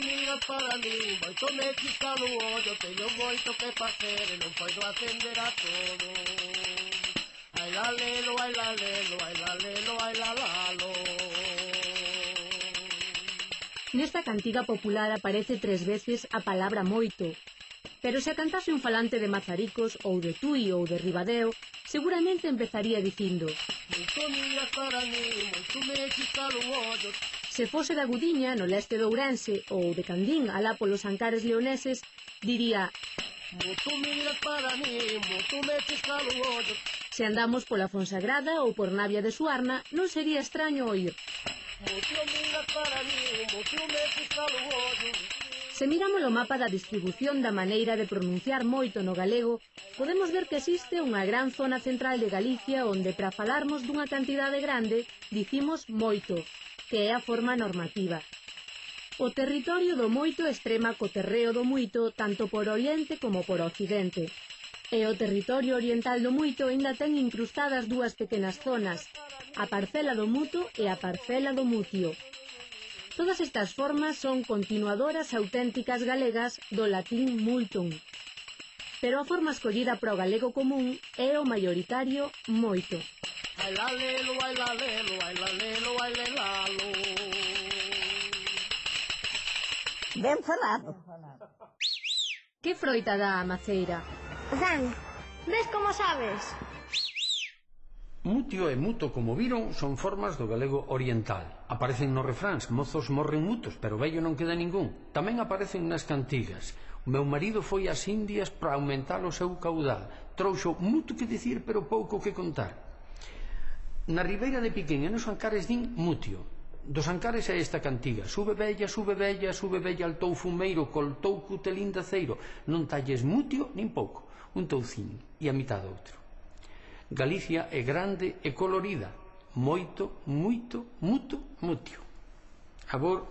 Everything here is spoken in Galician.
miras para mí, moito me chica no ollo, teño moito que facer e non podo atender a todo. Ai la lelo, ai la lelo, ai la lelo, ai la lalo. Nesta cantiga popular aparece 3 veces a palabra moito, pero se a cantase un falante de Mazaricos ou de Tui ou de Ribadeo, seguramente empezaría dicindo: Moito miras para mí, moito me chica no ollo. Se fose da Gudiña, no leste de Ourense, ou de Candín, alá polos Ancares leoneses, diría: Moito miras para mí, moito me chica no ollo. Se andamos pola Fonsagrada ou por Navia de Suarna, non sería extraño oír: Moito miras para mí, moito me chica no ollo. Se miramos o mapa da distribución da maneira de pronunciar moito no galego, podemos ver que existe unha gran zona central de Galicia onde, para falarmos dunha cantidade grande, dicimos moito, que é a forma normativa. O territorio do moito extrema co terreo do muito tanto por oriente como por occidente. E o territorio oriental do muito ainda ten incrustadas 2 pequenas zonas, a parcela do muto e a parcela do mutio. Todas estas formas son continuadoras auténticas galegas do latín multum. Pero a forma escollida para o galego común é o maioritario moito. Ai la lelo, ai la lelo, ai la lelo, ai le lalo. Ben falado. Que froita dá a maceira? Dan, ves como sabes? Mutio e muto, como viron, son formas do galego oriental. Aparecen nos refráns: mozos morren mutos, pero vello non queda ningún. Tamén aparecen nas cantigas: o meu marido foi ás Indias para aumentar o seu caudal. Trouxo muto que dicir, pero pouco que contar. Na ribeira de Piquén e nos Ancares din mutio. Dos Ancares é esta cantiga: sube bella, sube bella, sube bella altou fumeiro, coltou cutelín de aceiro. Non talles mutio nin pouco, un toucín e a mitad outro. Galicia é grande e colorida: moito, muito, muto, mutio. Agora